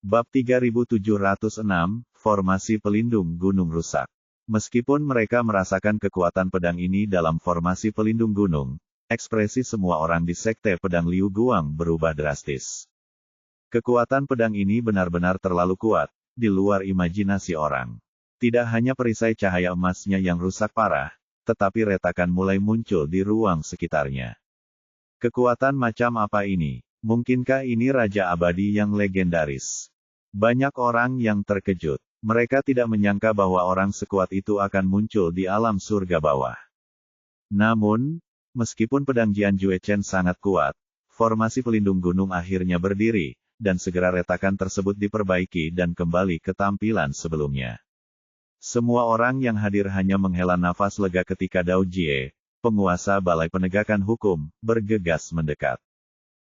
Bab 3706, Formasi Pelindung Gunung Rusak. Meskipun mereka merasakan kekuatan pedang ini dalam formasi pelindung gunung, ekspresi semua orang di Sekte Pedang Liu Guang berubah drastis. Kekuatan pedang ini benar-benar terlalu kuat, di luar imajinasi orang. Tidak hanya perisai cahaya emasnya yang rusak parah, tetapi retakan mulai muncul di ruang sekitarnya. Kekuatan macam apa ini? Mungkinkah ini Raja Abadi yang legendaris? Banyak orang yang terkejut. Mereka tidak menyangka bahwa orang sekuat itu akan muncul di alam surga bawah. Namun, meskipun pedang Jian Juechen sangat kuat, formasi pelindung gunung akhirnya berdiri, dan segera retakan tersebut diperbaiki dan kembali ke tampilan sebelumnya. Semua orang yang hadir hanya menghela nafas lega ketika Dao Jie, penguasa Balai Penegakan Hukum, bergegas mendekat.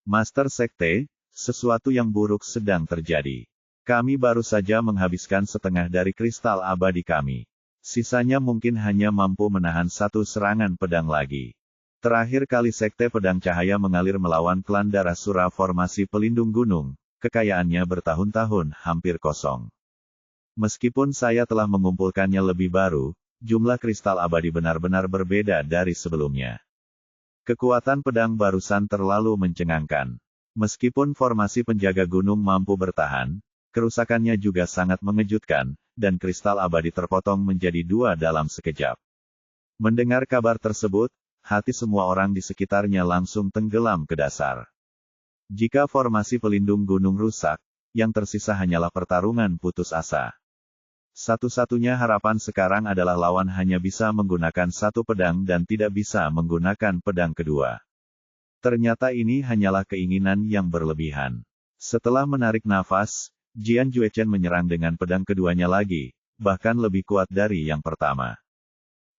Master Sekte, sesuatu yang buruk sedang terjadi. Kami baru saja menghabiskan setengah dari kristal abadi kami. Sisanya mungkin hanya mampu menahan satu serangan pedang lagi. Terakhir kali Sekte Pedang Cahaya mengalir melawan klan Darasura formasi pelindung gunung, kekayaannya bertahun-tahun hampir kosong. Meskipun saya telah mengumpulkannya lebih baru, jumlah kristal abadi benar-benar berbeda dari sebelumnya. Kekuatan pedang barusan terlalu mencengangkan. Meskipun formasi penjaga gunung mampu bertahan, kerusakannya juga sangat mengejutkan, dan kristal abadi terpotong menjadi dua dalam sekejap. Mendengar kabar tersebut, hati semua orang di sekitarnya langsung tenggelam ke dasar. Jika formasi pelindung gunung rusak, yang tersisa hanyalah pertarungan putus asa. Satu-satunya harapan sekarang adalah lawan hanya bisa menggunakan satu pedang dan tidak bisa menggunakan pedang kedua. Ternyata ini hanyalah keinginan yang berlebihan. Setelah menarik nafas, Jian Juechen menyerang dengan pedang keduanya lagi, bahkan lebih kuat dari yang pertama.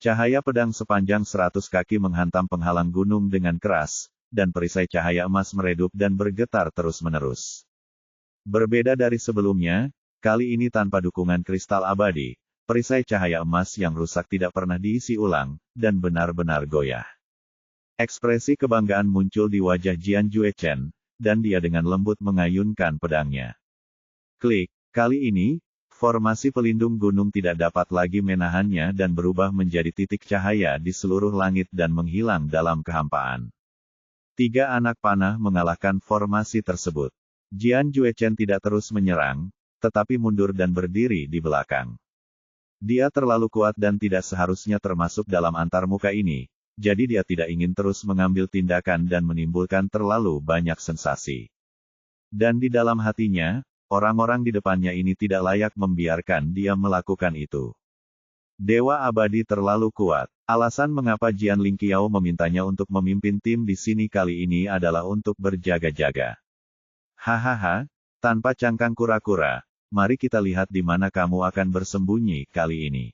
Cahaya pedang sepanjang 100 kaki menghantam penghalang gunung dengan keras, dan perisai cahaya emas meredup dan bergetar terus-menerus. Berbeda dari sebelumnya, kali ini tanpa dukungan kristal abadi, perisai cahaya emas yang rusak tidak pernah diisi ulang, dan benar-benar goyah. Ekspresi kebanggaan muncul di wajah Jian Juechen, dan dia dengan lembut mengayunkan pedangnya. Klik, kali ini, formasi pelindung gunung tidak dapat lagi menahannya dan berubah menjadi titik cahaya di seluruh langit dan menghilang dalam kehampaan. 3 anak panah mengalahkan formasi tersebut. Jian Juechen tidak terus menyerang, tetapi mundur dan berdiri di belakang. Dia terlalu kuat dan tidak seharusnya termasuk dalam antarmuka ini, jadi dia tidak ingin terus mengambil tindakan dan menimbulkan terlalu banyak sensasi. Dan di dalam hatinya, orang-orang di depannya ini tidak layak membiarkan dia melakukan itu. Dewa Abadi terlalu kuat. Alasan mengapa Jian Lingqiao memintanya untuk memimpin tim di sini kali ini adalah untuk berjaga-jaga. Hahaha, tanpa cangkang kura-kura, mari kita lihat di mana kamu akan bersembunyi kali ini.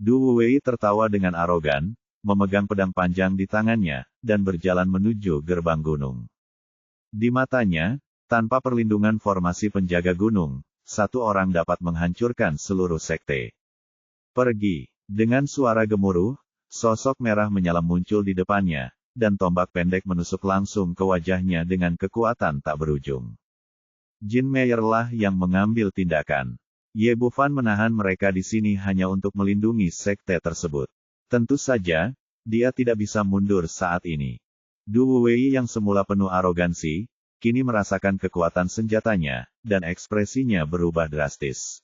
Du Wei tertawa dengan arogan, memegang pedang panjang di tangannya, dan berjalan menuju gerbang gunung. Di matanya, tanpa perlindungan formasi penjaga gunung, satu orang dapat menghancurkan seluruh sekte. Pergi. Dengan suara gemuruh, sosok merah menyala muncul di depannya, dan tombak pendek menusuk langsung ke wajahnya dengan kekuatan tak berujung. Jin Meyer lah yang mengambil tindakan. Ye Bufan menahan mereka di sini hanya untuk melindungi sekte tersebut. Tentu saja, dia tidak bisa mundur saat ini. Du Wei yang semula penuh arogansi, kini merasakan kekuatan senjatanya, dan ekspresinya berubah drastis.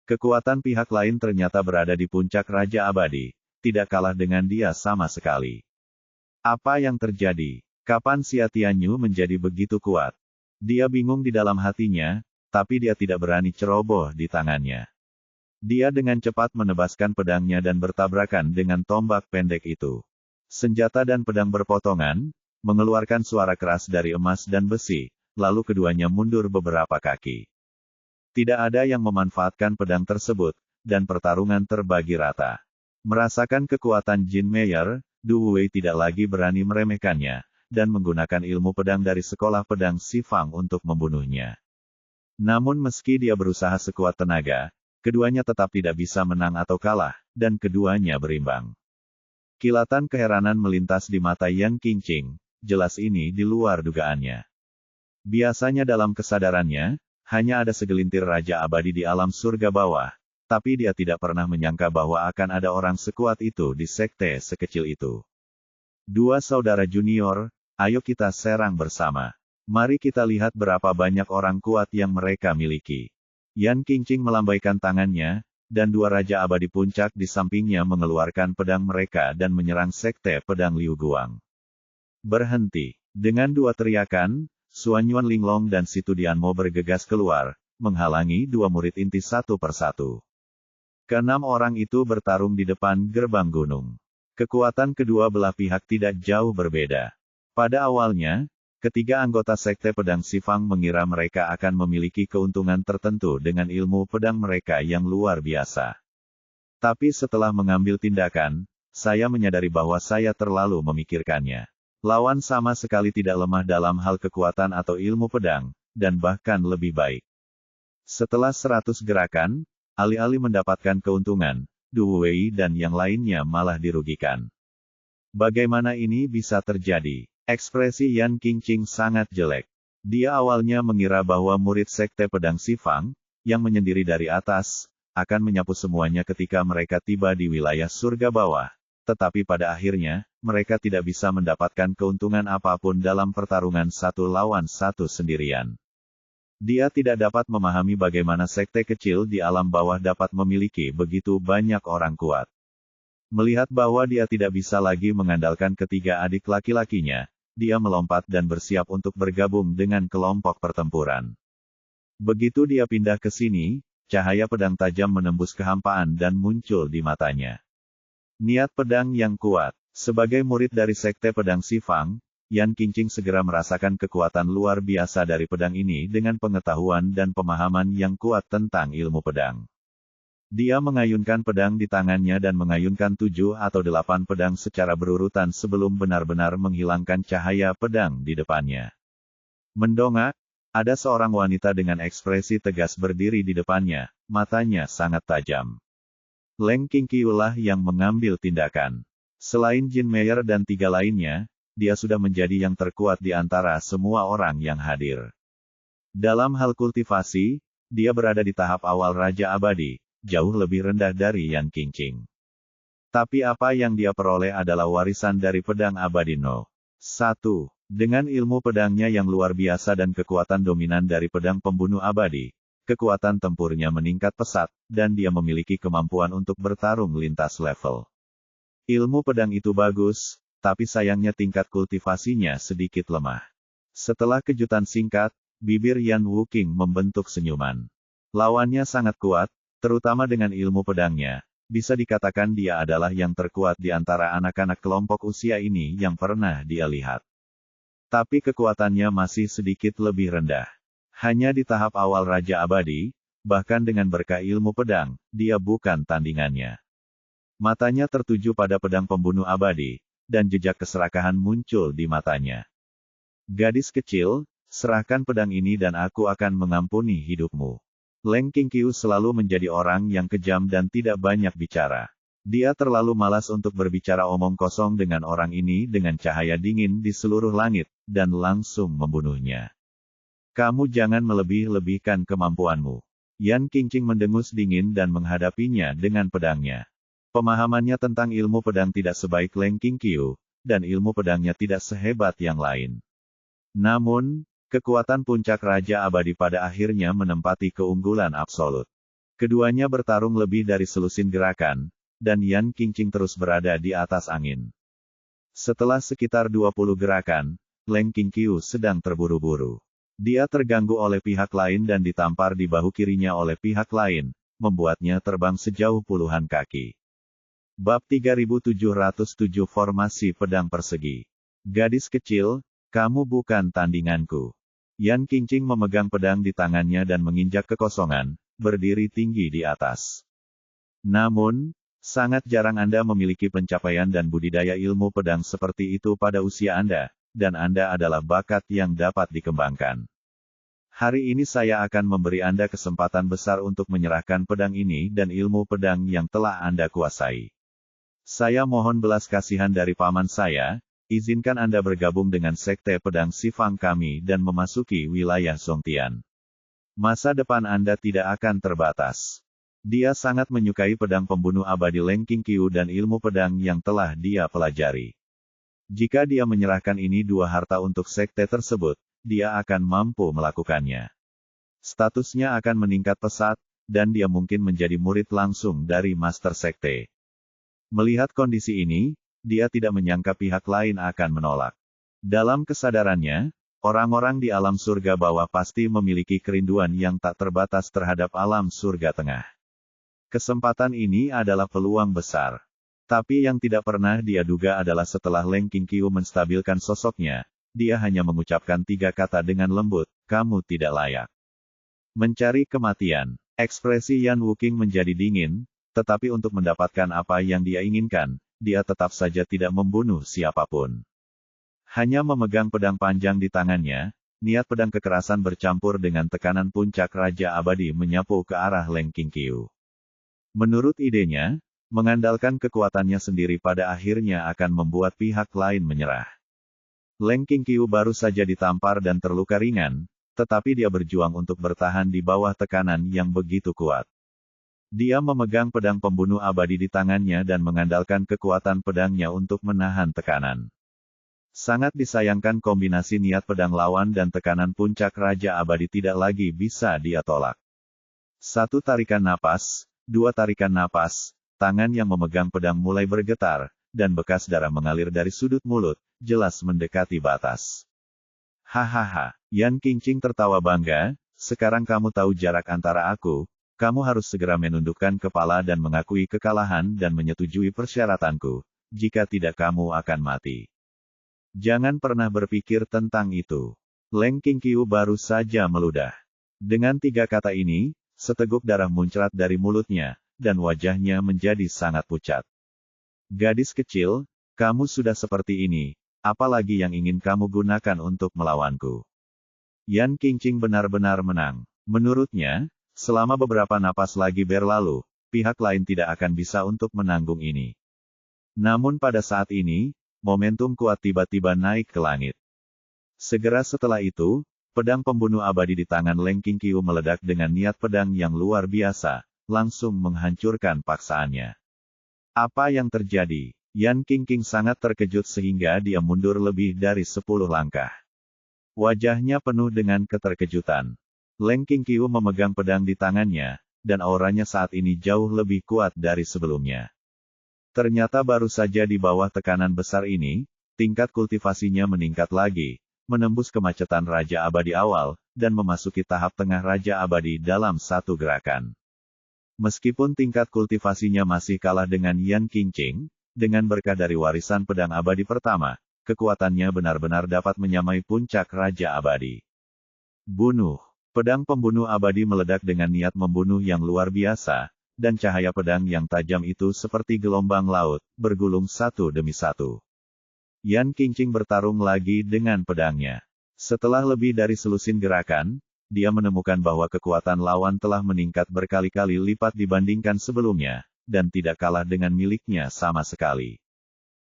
Kekuatan pihak lain ternyata berada di puncak Raja Abadi, tidak kalah dengan dia sama sekali. Apa yang terjadi? Kapan Xia Tianyu menjadi begitu kuat? Dia bingung di dalam hatinya, tapi dia tidak berani ceroboh di tangannya. Dia dengan cepat menebaskan pedangnya dan bertabrakan dengan tombak pendek itu. Senjata dan pedang berpotongan, mengeluarkan suara keras dari emas dan besi, lalu keduanya mundur beberapa kaki. Tidak ada yang memanfaatkan pedang tersebut, dan pertarungan terbagi rata. Merasakan kekuatan Jin Meyer, Du Wei tidak lagi berani meremehkannya, dan menggunakan ilmu pedang dari sekolah pedang Sifang untuk membunuhnya. Namun meski dia berusaha sekuat tenaga, keduanya tetap tidak bisa menang atau kalah, dan keduanya berimbang. Kilatan keheranan melintas di mata Yan Qingqing. Jelas ini di luar dugaannya. Biasanya dalam kesadarannya, hanya ada segelintir raja abadi di alam surga bawah, tapi dia tidak pernah menyangka bahwa akan ada orang sekuat itu di sekte sekecil itu. Dua saudara junior, ayo kita serang bersama. Mari kita lihat berapa banyak orang kuat yang mereka miliki. Yan Qingqing melambaikan tangannya, dan dua raja abadi puncak di sampingnya mengeluarkan pedang mereka dan menyerang sekte pedang Liu Guang. Berhenti. Dengan dua teriakan, Xuan Yuan Linglong dan Situ Dianmo bergegas keluar, menghalangi dua murid inti satu persatu. Keenam orang itu bertarung di depan gerbang gunung. Kekuatan kedua belah pihak tidak jauh berbeda. Pada awalnya, ketiga anggota sekte pedang Sifang mengira mereka akan memiliki keuntungan tertentu dengan ilmu pedang mereka yang luar biasa. Tapi setelah mengambil tindakan, saya menyadari bahwa saya terlalu memikirkannya. Lawan sama sekali tidak lemah dalam hal kekuatan atau ilmu pedang, dan bahkan lebih baik. Setelah 100 gerakan, alih-alih mendapatkan keuntungan, Du Wei dan yang lainnya malah dirugikan. Bagaimana ini bisa terjadi? Ekspresi Yan Qingqing sangat jelek. Dia awalnya mengira bahwa murid sekte pedang Sifang, yang menyendiri dari atas, akan menyapu semuanya ketika mereka tiba di wilayah surga bawah. Tetapi pada akhirnya, mereka tidak bisa mendapatkan keuntungan apapun dalam pertarungan satu lawan satu sendirian. Dia tidak dapat memahami bagaimana sekte kecil di alam bawah dapat memiliki begitu banyak orang kuat. Melihat bahwa dia tidak bisa lagi mengandalkan ketiga adik laki-lakinya, dia melompat dan bersiap untuk bergabung dengan kelompok pertempuran. Begitu dia pindah ke sini, cahaya pedang tajam menembus kehampaan dan muncul di matanya. Niat pedang yang kuat. Sebagai murid dari sekte pedang Sifang, Yan Qingqing segera merasakan kekuatan luar biasa dari pedang ini dengan pengetahuan dan pemahaman yang kuat tentang ilmu pedang. Dia mengayunkan pedang di tangannya dan mengayunkan 7 atau 8 pedang secara berurutan sebelum benar-benar menghilangkan cahaya pedang di depannya. Mendongak, ada seorang wanita dengan ekspresi tegas berdiri di depannya, matanya sangat tajam. Leng Qingqiu lah yang mengambil tindakan. Selain Jin Meyer dan 3 lainnya, dia sudah menjadi yang terkuat di antara semua orang yang hadir. Dalam hal kultivasi, dia berada di tahap awal Raja Abadi, jauh lebih rendah dari Yan Qingqing. Tapi apa yang dia peroleh adalah warisan dari pedang abadi No. 1. Dengan ilmu pedangnya yang luar biasa dan kekuatan dominan dari pedang pembunuh abadi, kekuatan tempurnya meningkat pesat, dan dia memiliki kemampuan untuk bertarung lintas level. Ilmu pedang itu bagus, tapi sayangnya tingkat kultivasinya sedikit lemah. Setelah kejutan singkat, bibir Yan Wuqing membentuk senyuman. Lawannya sangat kuat, terutama dengan ilmu pedangnya. Bisa dikatakan dia adalah yang terkuat di antara anak-anak kelompok usia ini yang pernah dia lihat. Tapi kekuatannya masih sedikit lebih rendah. Hanya di tahap awal Raja Abadi, bahkan dengan berkah ilmu pedang, dia bukan tandingannya. Matanya tertuju pada pedang pembunuh abadi, dan jejak keserakahan muncul di matanya. Gadis kecil, serahkan pedang ini dan aku akan mengampuni hidupmu. Leng Qingqiu selalu menjadi orang yang kejam dan tidak banyak bicara. Dia terlalu malas untuk berbicara omong kosong dengan orang ini dengan cahaya dingin di seluruh langit, dan langsung membunuhnya. Kamu jangan melebih-lebihkan kemampuanmu. Yan Qingqing mendengus dingin dan menghadapinya dengan pedangnya. Pemahamannya tentang ilmu pedang tidak sebaik Leng Qingqiu, dan ilmu pedangnya tidak sehebat yang lain. Namun, kekuatan puncak Raja Abadi pada akhirnya menempati keunggulan absolut. Keduanya bertarung lebih dari selusin gerakan, dan Yan Qingqing terus berada di atas angin. Setelah sekitar 20 gerakan, Leng Qingqiu sedang terburu-buru. Dia terganggu oleh pihak lain dan ditampar di bahu kirinya oleh pihak lain, membuatnya terbang sejauh puluhan kaki. Bab 3707 Formasi Pedang Persegi. Gadis kecil, kamu bukan tandinganku. Yan Qingqing memegang pedang di tangannya dan menginjak kekosongan, berdiri tinggi di atas. Namun, sangat jarang Anda memiliki pencapaian dan budidaya ilmu pedang seperti itu pada usia Anda, dan Anda adalah bakat yang dapat dikembangkan. Hari ini saya akan memberi Anda kesempatan besar untuk menyerahkan pedang ini dan ilmu pedang yang telah Anda kuasai. Saya mohon belas kasihan dari paman saya, izinkan Anda bergabung dengan sekte pedang Sifang kami dan memasuki wilayah Songtian. Masa depan Anda tidak akan terbatas. Dia sangat menyukai pedang pembunuh abadi Leng Qingqiu dan ilmu pedang yang telah dia pelajari. Jika dia menyerahkan ini dua harta untuk sekte tersebut, dia akan mampu melakukannya. Statusnya akan meningkat pesat, dan dia mungkin menjadi murid langsung dari Master Sekte. Melihat kondisi ini, dia tidak menyangka pihak lain akan menolak. Dalam kesadarannya, orang-orang di alam surga bawah pasti memiliki kerinduan yang tak terbatas terhadap alam surga tengah. Kesempatan ini adalah peluang besar. Tapi yang tidak pernah dia duga adalah setelah Leng Qingqiu menstabilkan sosoknya, dia hanya mengucapkan 3 kata dengan lembut, "Kamu tidak layak." Mencari kematian. Ekspresi Yan Wuqing menjadi dingin, tetapi untuk mendapatkan apa yang dia inginkan, dia tetap saja tidak membunuh siapapun. Hanya memegang pedang panjang di tangannya, niat pedang kekerasan bercampur dengan tekanan puncak Raja Abadi menyapu ke arah Leng Qingqiu. Menurut idenya, mengandalkan kekuatannya sendiri pada akhirnya akan membuat pihak lain menyerah. Leng Qingqiu baru saja ditampar dan terluka ringan, tetapi dia berjuang untuk bertahan di bawah tekanan yang begitu kuat. Dia memegang pedang pembunuh abadi di tangannya dan mengandalkan kekuatan pedangnya untuk menahan tekanan. Sangat disayangkan kombinasi niat pedang lawan dan tekanan puncak Raja Abadi tidak lagi bisa dia tolak. 1 tarikan napas, 2 tarikan napas, tangan yang memegang pedang mulai bergetar, dan bekas darah mengalir dari sudut mulut, jelas mendekati batas. Hahaha, Yan Qingqing tertawa bangga, sekarang kamu tahu jarak antara aku, kamu harus segera menundukkan kepala dan mengakui kekalahan dan menyetujui persyaratanku, jika tidak kamu akan mati. Jangan pernah berpikir tentang itu. Leng Qingqiu baru saja meludah. Dengan 3 kata ini, seteguk darah muncrat dari mulutnya, dan wajahnya menjadi sangat pucat. Gadis kecil, kamu sudah seperti ini, apalagi yang ingin kamu gunakan untuk melawanku. Yan Qingqing benar-benar menang. Menurutnya, selama beberapa napas lagi berlalu, pihak lain tidak akan bisa untuk menanggung ini. Namun pada saat ini, momentum kuat tiba-tiba naik ke langit. Segera setelah itu, pedang pembunuh abadi di tangan Leng Qingqiu meledak dengan niat pedang yang luar biasa, langsung menghancurkan paksaannya. Apa yang terjadi? Yan Qingqing sangat terkejut sehingga dia mundur lebih dari 10 langkah. Wajahnya penuh dengan keterkejutan. Leng Qingqiu memegang pedang di tangannya, dan auranya saat ini jauh lebih kuat dari sebelumnya. Ternyata baru saja di bawah tekanan besar ini, tingkat kultivasinya meningkat lagi, menembus kemacetan Raja Abadi awal, dan memasuki tahap tengah Raja Abadi dalam satu gerakan. Meskipun tingkat kultivasinya masih kalah dengan Yan Qingqing, dengan berkah dari warisan pedang abadi pertama, kekuatannya benar-benar dapat menyamai puncak Raja Abadi. Bunuh. Pedang pembunuh abadi meledak dengan niat membunuh yang luar biasa, dan cahaya pedang yang tajam itu seperti gelombang laut, bergulung satu demi satu. Yan Qingqing bertarung lagi dengan pedangnya. Setelah lebih dari selusin gerakan, dia menemukan bahwa kekuatan lawan telah meningkat berkali-kali lipat dibandingkan sebelumnya, dan tidak kalah dengan miliknya sama sekali.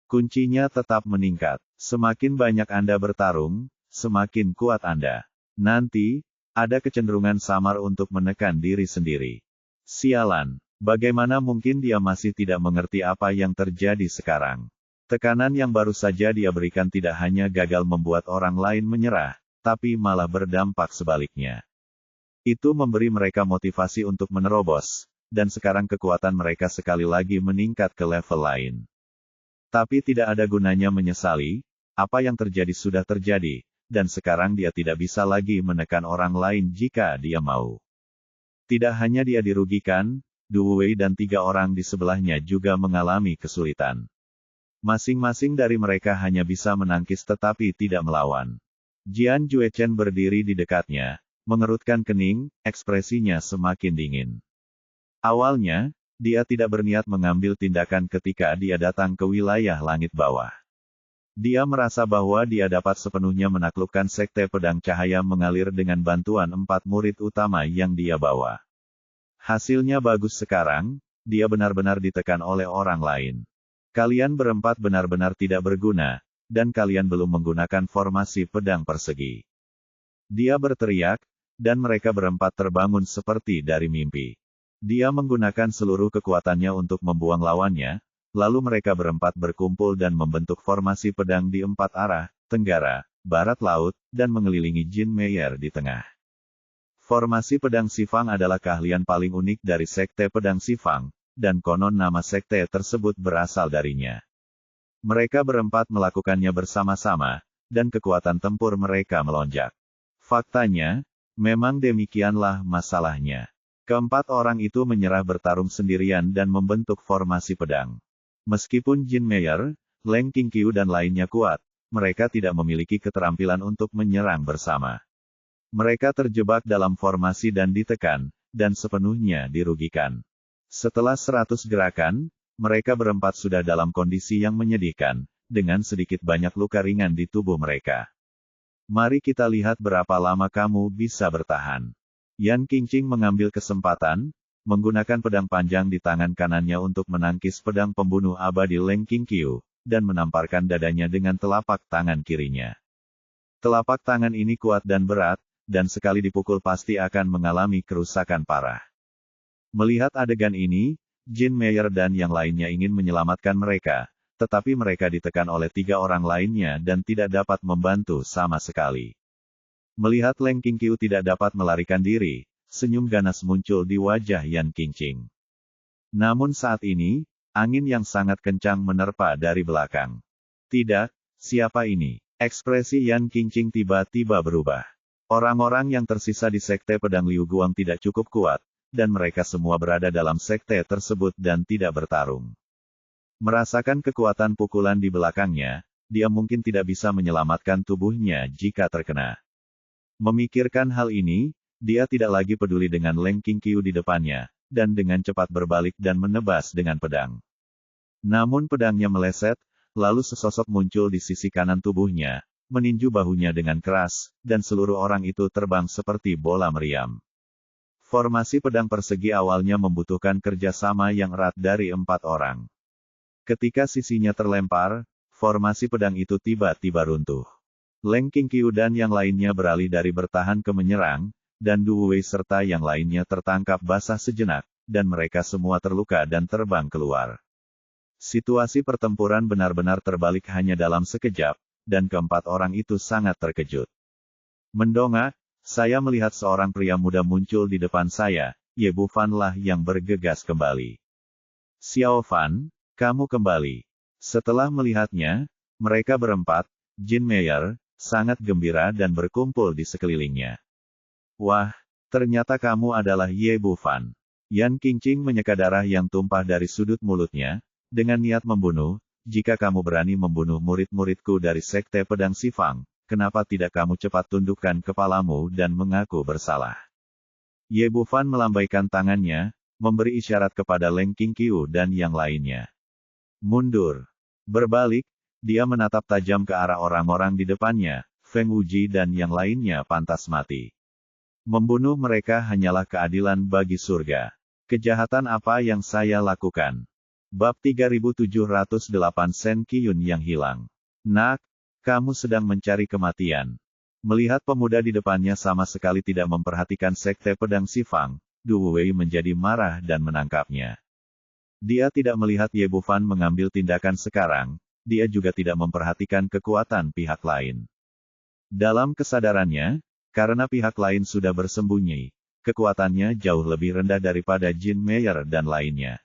Kuncinya tetap meningkat. Semakin banyak Anda bertarung, semakin kuat Anda. Nanti, ada kecenderungan samar untuk menekan diri sendiri. Sialan, bagaimana mungkin dia masih tidak mengerti apa yang terjadi sekarang? Tekanan yang baru saja dia berikan tidak hanya gagal membuat orang lain menyerah, tapi malah berdampak sebaliknya. Itu memberi mereka motivasi untuk menerobos, dan sekarang kekuatan mereka sekali lagi meningkat ke level lain. Tapi tidak ada gunanya menyesali, apa yang terjadi sudah terjadi, dan sekarang dia tidak bisa lagi menekan orang lain jika dia mau. Tidak hanya dia dirugikan, Du Wei dan 3 orang di sebelahnya juga mengalami kesulitan. Masing-masing dari mereka hanya bisa menangkis tetapi tidak melawan. Jian Juechen berdiri di dekatnya, mengerutkan kening, ekspresinya semakin dingin. Awalnya, dia tidak berniat mengambil tindakan ketika dia datang ke wilayah langit bawah. Dia merasa bahwa dia dapat sepenuhnya menaklukkan sekte pedang cahaya mengalir dengan bantuan 4 murid utama yang dia bawa. Hasilnya bagus sekarang, dia benar-benar ditekan oleh orang lain. Kalian berempat benar-benar tidak berguna, dan kalian belum menggunakan formasi pedang persegi. Dia berteriak, dan mereka berempat terbangun seperti dari mimpi. Dia menggunakan seluruh kekuatannya untuk membuang lawannya, lalu mereka berempat berkumpul dan membentuk formasi pedang di 4 arah, tenggara, barat laut, dan mengelilingi Jin Meyer di tengah. Formasi pedang Sifang adalah keahlian paling unik dari Sekte Pedang Sifang, dan konon nama sekte tersebut berasal darinya. Mereka berempat melakukannya bersama-sama, dan kekuatan tempur mereka melonjak. Faktanya, memang demikianlah masalahnya. Keempat orang itu menyerah bertarung sendirian dan membentuk formasi pedang. Meskipun Jin Meyer, Leng Qingqiu dan lainnya kuat, mereka tidak memiliki keterampilan untuk menyerang bersama. Mereka terjebak dalam formasi dan ditekan, dan sepenuhnya dirugikan. Setelah 100 gerakan, mereka berempat sudah dalam kondisi yang menyedihkan, dengan sedikit banyak luka ringan di tubuh mereka. Mari kita lihat berapa lama kamu bisa bertahan. Yan Qingqing mengambil kesempatan, menggunakan pedang panjang di tangan kanannya untuk menangkis pedang pembunuh abadi Leng Qingqiu, dan menamparkan dadanya dengan telapak tangan kirinya. Telapak tangan ini kuat dan berat, dan sekali dipukul pasti akan mengalami kerusakan parah. Melihat adegan ini, Jin Meyer dan yang lainnya ingin menyelamatkan mereka, tetapi mereka ditekan oleh 3 orang lainnya dan tidak dapat membantu sama sekali. Melihat Leng Qingqiu tidak dapat melarikan diri, senyum ganas muncul di wajah Yan Qingqing. Namun saat ini, angin yang sangat kencang menerpa dari belakang. Tidak, siapa ini? Ekspresi Yan Qingqing tiba-tiba berubah. Orang-orang yang tersisa di Sekte Pedang Liu Guang tidak cukup kuat, dan mereka semua berada dalam sekte tersebut dan tidak bertarung. Merasakan kekuatan pukulan di belakangnya, dia mungkin tidak bisa menyelamatkan tubuhnya jika terkena. Memikirkan hal ini, dia tidak lagi peduli dengan Leng Qingqiu di depannya, dan dengan cepat berbalik dan menebas dengan pedang. Namun pedangnya meleset, lalu sesosok muncul di sisi kanan tubuhnya, meninju bahunya dengan keras, dan seluruh orang itu terbang seperti bola meriam. Formasi pedang persegi awalnya membutuhkan kerjasama yang erat dari 4 orang. Ketika sisinya terlempar, formasi pedang itu tiba-tiba runtuh. Leng Qingqiu dan yang lainnya beralih dari bertahan ke menyerang, dan Du Wei serta yang lainnya tertangkap basah sejenak, dan mereka semua terluka dan terbang keluar. Situasi pertempuran benar-benar terbalik hanya dalam sekejap, dan keempat orang itu sangat terkejut. Mendongak, saya melihat seorang pria muda muncul di depan saya, Ye Bufan lah yang bergegas kembali. Xiao Fan, kamu kembali. Setelah melihatnya, mereka berempat, Jin Meyer, sangat gembira dan berkumpul di sekelilingnya. Wah, ternyata kamu adalah Ye Bufan. Yan Qingqing menyeka darah yang tumpah dari sudut mulutnya, dengan niat membunuh. Jika kamu berani membunuh murid-muridku dari Sekte Pedang Sifang, kenapa tidak kamu cepat tundukkan kepalamu dan mengaku bersalah? Ye Bufan melambaikan tangannya, memberi isyarat kepada Leng Qingqiu dan yang lainnya. Mundur. Berbalik, dia menatap tajam ke arah orang-orang di depannya, Feng Wuji dan yang lainnya pantas mati. Membunuh mereka hanyalah keadilan bagi surga. Kejahatan apa yang saya lakukan? Bab 3708 Sen Qiyun yang hilang. Nak, kamu sedang mencari kematian. Melihat pemuda di depannya sama sekali tidak memperhatikan Sekte Pedang Sifang, Du Wei menjadi marah dan menangkapnya. Dia tidak melihat Ye Bufan mengambil tindakan sekarang, dia juga tidak memperhatikan kekuatan pihak lain. Dalam kesadarannya, karena pihak lain sudah bersembunyi, kekuatannya jauh lebih rendah daripada Jin Meyer dan lainnya.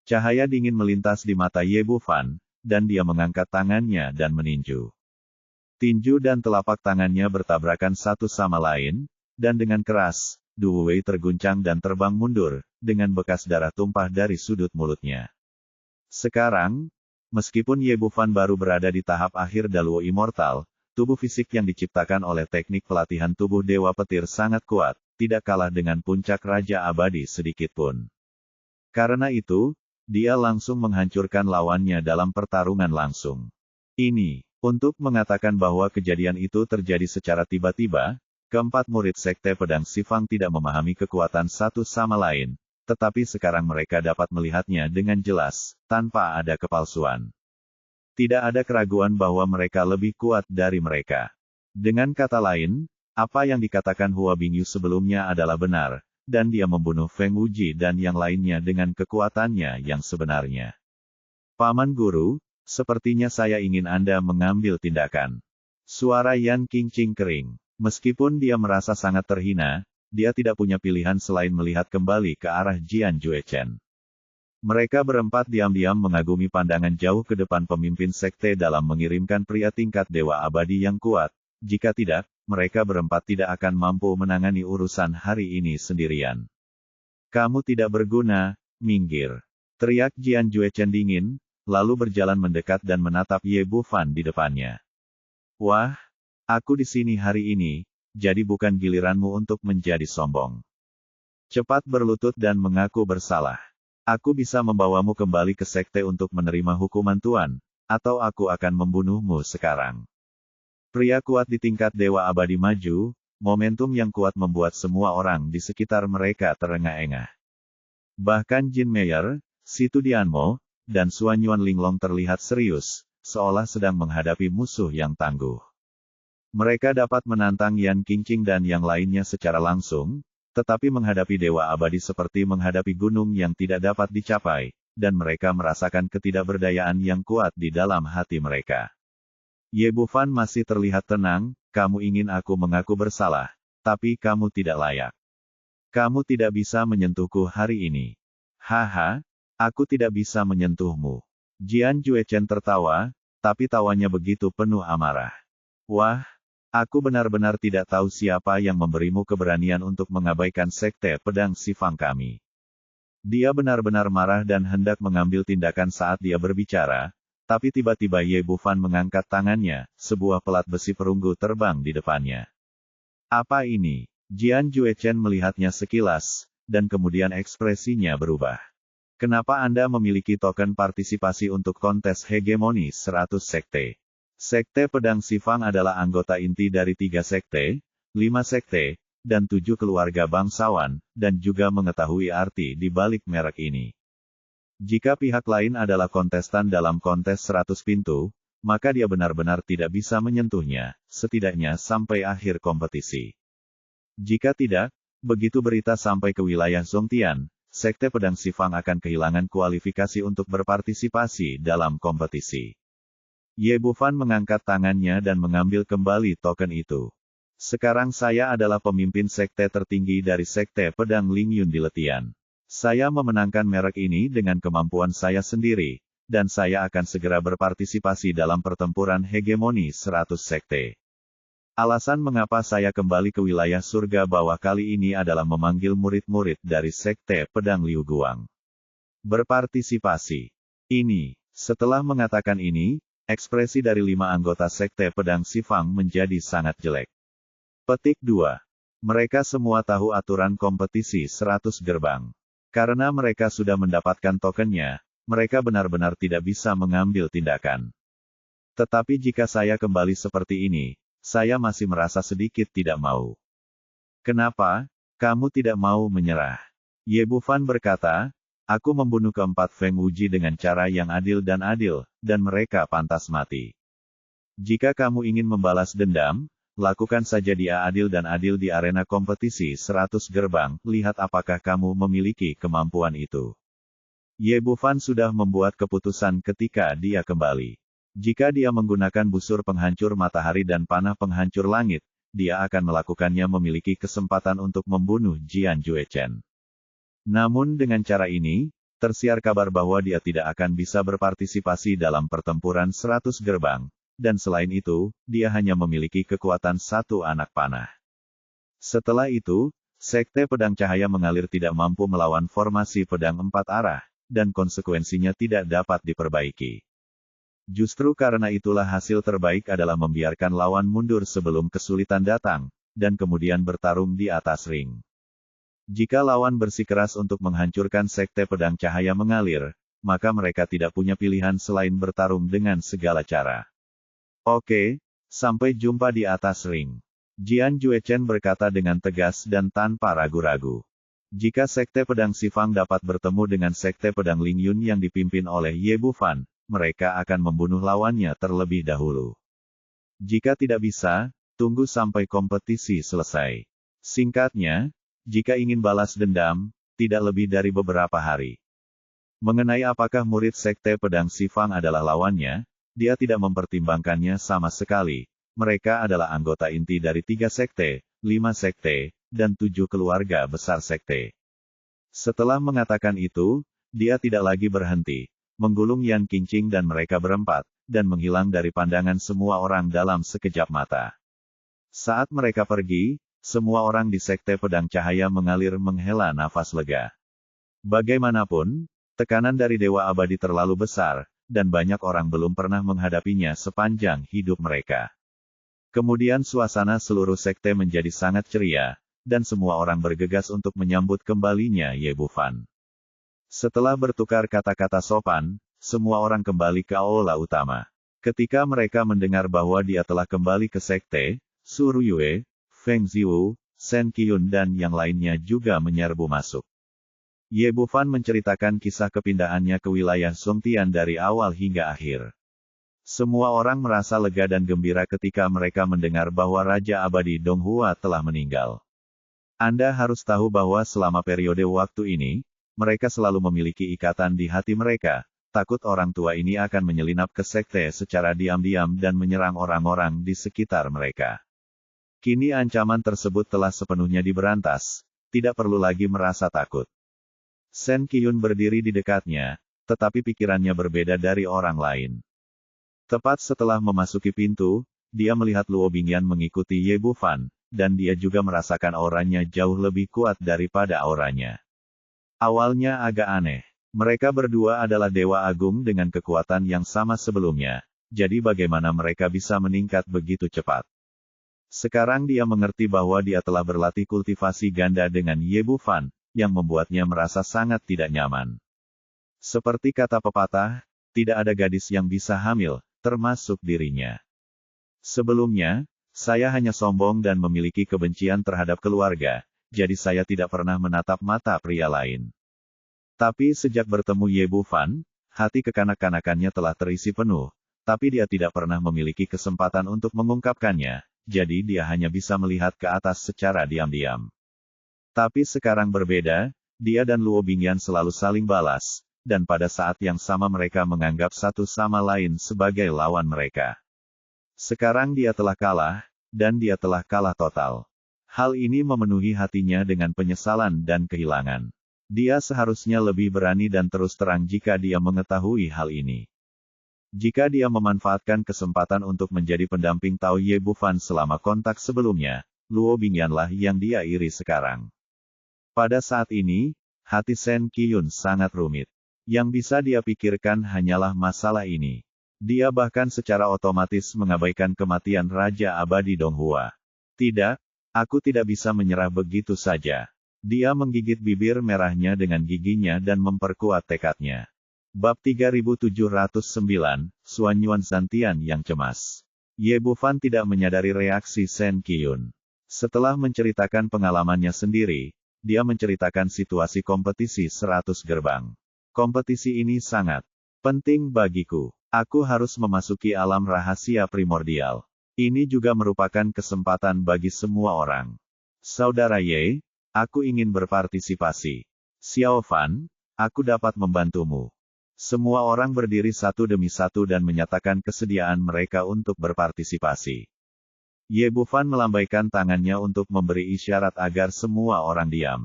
Cahaya dingin melintas di mata Ye Bufan, dan dia mengangkat tangannya dan meninju. Tinju dan telapak tangannya bertabrakan satu sama lain, dan dengan keras, Du Wei terguncang dan terbang mundur, dengan bekas darah tumpah dari sudut mulutnya. Sekarang, meskipun Ye Bufan baru berada di tahap akhir Daluo Immortal, tubuh fisik yang diciptakan oleh teknik pelatihan tubuh Dewa Petir sangat kuat, tidak kalah dengan puncak Raja Abadi sedikitpun. Karena itu, dia langsung menghancurkan lawannya dalam pertarungan langsung. Ini, untuk mengatakan bahwa kejadian itu terjadi secara tiba-tiba, keempat murid Sekte Pedang Sifang tidak memahami kekuatan satu sama lain, tetapi sekarang mereka dapat melihatnya dengan jelas, tanpa ada kepalsuan. Tidak ada keraguan bahwa mereka lebih kuat dari mereka. Dengan kata lain, Apa yang dikatakan Hua Bingyu sebelumnya adalah benar, dan dia membunuh Feng Wuji dan yang lainnya dengan kekuatannya yang sebenarnya. Paman Guru, sepertinya saya ingin Anda mengambil tindakan. Suara Yan Qingqing kering. Meskipun dia merasa sangat terhina, dia tidak punya pilihan selain melihat kembali ke arah Jian Juechen. Mereka berempat diam-diam mengagumi pandangan jauh ke depan pemimpin sekte dalam mengirimkan pria tingkat dewa abadi yang kuat. Jika tidak, mereka berempat tidak akan mampu menangani urusan hari ini sendirian. Kamu tidak berguna, minggir. Teriak Jian Juechen dingin, lalu berjalan mendekat dan menatap Ye Bufan di depannya. Wah, aku di sini hari ini, jadi bukan giliranmu untuk menjadi sombong. Cepat berlutut dan mengaku bersalah. Aku bisa membawamu kembali ke sekte untuk menerima hukuman Tuan, atau aku akan membunuhmu sekarang. Pria kuat di tingkat dewa abadi maju, momentum yang kuat membuat semua orang di sekitar mereka terengah-engah. Bahkan Jin Meyer, Situ Dianmo, dan Suan Yuan Linglong terlihat serius, seolah sedang menghadapi musuh yang tangguh. Mereka dapat menantang Yan Qingqing dan yang lainnya secara langsung, tetapi menghadapi dewa abadi seperti menghadapi gunung yang tidak dapat dicapai, dan mereka merasakan ketidakberdayaan yang kuat di dalam hati mereka. Ye Bufan masih terlihat tenang, kamu ingin aku mengaku bersalah, tapi kamu tidak layak. Kamu tidak bisa menyentuhku hari ini. Haha, aku tidak bisa menyentuhmu. Jian Juechen tertawa, tapi tawanya begitu penuh amarah. Wah, aku benar-benar tidak tahu siapa yang memberimu keberanian untuk mengabaikan sekte pedang Sifang kami. Dia benar-benar marah dan hendak mengambil tindakan saat dia berbicara, tapi tiba-tiba Ye Bufan mengangkat tangannya, sebuah pelat besi perunggu terbang di depannya. Apa ini? Jian Juechen melihatnya sekilas, dan kemudian ekspresinya berubah. Kenapa Anda memiliki token partisipasi untuk kontes hegemoni 100 sekte? Sekte Pedang Sifang adalah anggota inti dari 3 sekte, 5 sekte, dan 7 keluarga bangsawan, dan juga mengetahui arti di balik merek ini. Jika pihak lain adalah kontestan dalam kontes 100 pintu, maka dia benar-benar tidak bisa menyentuhnya, setidaknya sampai akhir kompetisi. Jika tidak, begitu berita sampai ke wilayah Zongtian, Sekte Pedang Sifang akan kehilangan kualifikasi untuk berpartisipasi dalam kompetisi. Ye Bufan mengangkat tangannya dan mengambil kembali token itu. Sekarang saya adalah pemimpin sekte tertinggi dari Sekte Pedang Lingyun di Letian. Saya memenangkan merek ini dengan kemampuan saya sendiri, dan saya akan segera berpartisipasi dalam pertempuran hegemoni 100 sekte. Alasan mengapa saya kembali ke wilayah surga bawah kali ini adalah memanggil murid-murid dari Sekte Pedang Liu Guang. Berpartisipasi. Setelah mengatakan ini, ekspresi dari 5 anggota Sekte Pedang Sifang menjadi sangat jelek. Petik 2. Mereka semua tahu aturan kompetisi 100 gerbang. Karena mereka sudah mendapatkan tokennya, mereka benar-benar tidak bisa mengambil tindakan. Tetapi jika saya kembali seperti ini, saya masih merasa sedikit tidak mau. Kenapa? Kamu tidak mau menyerah? Ye Bufan berkata, aku membunuh keempat Feng Wuji dengan cara yang adil, dan mereka pantas mati. Jika kamu ingin membalas dendam, lakukan saja dia adil di arena kompetisi 100 gerbang, lihat apakah kamu memiliki kemampuan itu. Ye Bufan sudah membuat keputusan ketika dia kembali. Jika dia menggunakan busur penghancur matahari dan panah penghancur langit, dia akan melakukannya memiliki kesempatan untuk membunuh Jian Juechen. Namun dengan cara ini, tersiar kabar bahwa dia tidak akan bisa berpartisipasi dalam pertempuran 100 gerbang. Dan selain itu, dia hanya memiliki kekuatan 1 anak panah. Setelah itu, Sekte Pedang Cahaya Mengalir tidak mampu melawan formasi pedang 4 arah, dan konsekuensinya tidak dapat diperbaiki. Justru karena itulah hasil terbaik adalah membiarkan lawan mundur sebelum kesulitan datang, dan kemudian bertarung di atas ring. Jika lawan bersikeras untuk menghancurkan Sekte Pedang Cahaya Mengalir, maka mereka tidak punya pilihan selain bertarung dengan segala cara. Oke, sampai jumpa di atas ring. Jian Juechen berkata dengan tegas dan tanpa ragu-ragu. Jika Sekte Pedang Sifang dapat bertemu dengan Sekte Pedang Lingyun yang dipimpin oleh Ye Bufan, mereka akan membunuh lawannya terlebih dahulu. Jika tidak bisa, tunggu sampai kompetisi selesai. Singkatnya, jika ingin balas dendam, tidak lebih dari beberapa hari. Mengenai apakah murid Sekte Pedang Sifang adalah lawannya, dia tidak mempertimbangkannya sama sekali. Mereka adalah anggota inti dari 3 sekte, 5 sekte, dan 7 keluarga besar sekte. Setelah mengatakan itu, dia tidak lagi berhenti, menggulung Yan Qingqing dan mereka berempat, dan menghilang dari pandangan semua orang dalam sekejap mata. Saat mereka pergi, semua orang di Sekte Pedang Cahaya mengalir menghela nafas lega. Bagaimanapun, tekanan dari Dewa Abadi terlalu besar, dan banyak orang belum pernah menghadapinya sepanjang hidup mereka. Kemudian suasana seluruh sekte menjadi sangat ceria, dan semua orang bergegas untuk menyambut kembalinya Ye Bufan. Setelah bertukar kata-kata sopan, semua orang kembali ke aula utama. Ketika mereka mendengar bahwa dia telah kembali ke sekte, Su Ruyue, Feng Ziwu, Shen Qiyun dan yang lainnya juga menyerbu masuk. Ye Bufan menceritakan kisah kepindahannya ke wilayah Songtian dari awal hingga akhir. Semua orang merasa lega dan gembira ketika mereka mendengar bahwa Raja Abadi Donghua telah meninggal. Anda harus tahu bahwa selama periode waktu ini, mereka selalu memiliki ikatan di hati mereka, takut orang tua ini akan menyelinap ke sekte secara diam-diam dan menyerang orang-orang di sekitar mereka. Kini ancaman tersebut telah sepenuhnya diberantas, tidak perlu lagi merasa takut. Shen Qiyun berdiri di dekatnya, tetapi pikirannya berbeda dari orang lain. Tepat setelah memasuki pintu, dia melihat Luo Bingyan mengikuti Ye Bufan, dan dia juga merasakan auranya jauh lebih kuat daripada auranya. Awalnya agak aneh. Mereka berdua adalah Dewa Agung dengan kekuatan yang sama sebelumnya, jadi bagaimana mereka bisa meningkat begitu cepat? Sekarang dia mengerti bahwa dia telah berlatih kultivasi ganda dengan Ye Bufan, yang membuatnya merasa sangat tidak nyaman. Seperti kata pepatah, tidak ada gadis yang bisa hamil, termasuk dirinya. Sebelumnya, saya hanya sombong dan memiliki kebencian terhadap keluarga, jadi saya tidak pernah menatap mata pria lain. Tapi sejak bertemu Ye Bufan, hati kekanak-kanakannya telah terisi penuh, tapi dia tidak pernah memiliki kesempatan untuk mengungkapkannya, jadi dia hanya bisa melihat ke atas secara diam-diam. Tapi sekarang berbeda, dia dan Luo Bingyan selalu saling balas, dan pada saat yang sama mereka menganggap satu sama lain sebagai lawan mereka. Sekarang dia telah kalah, dan dia telah kalah total. Hal ini memenuhi hatinya dengan penyesalan dan kehilangan. Dia seharusnya lebih berani dan terus terang jika dia mengetahui hal ini. Jika dia memanfaatkan kesempatan untuk menjadi pendamping Tao Ye Bufan selama kontak sebelumnya, Luo Bingyanlah yang dia iri sekarang. Pada saat ini, hati Shen Qiyun sangat rumit. Yang bisa dia pikirkan hanyalah masalah ini. Dia bahkan secara otomatis mengabaikan kematian Raja Abadi Donghua. Tidak, aku tidak bisa menyerah begitu saja. Dia menggigit bibir merahnya dengan giginya dan memperkuat tekadnya. Bab 3709, Suan Yuan Zantian yang cemas. Ye Bufan tidak menyadari reaksi Shen Qiyun. Setelah menceritakan pengalamannya sendiri, dia menceritakan situasi kompetisi 100 gerbang. Kompetisi ini sangat penting bagiku. Aku harus memasuki alam rahasia primordial. Ini juga merupakan kesempatan bagi semua orang. Saudara Ye, aku ingin berpartisipasi. Xiao Fan, aku dapat membantumu. Semua orang berdiri satu demi satu dan menyatakan kesediaan mereka untuk berpartisipasi. Ye Bufan melambaikan tangannya untuk memberi isyarat agar semua orang diam.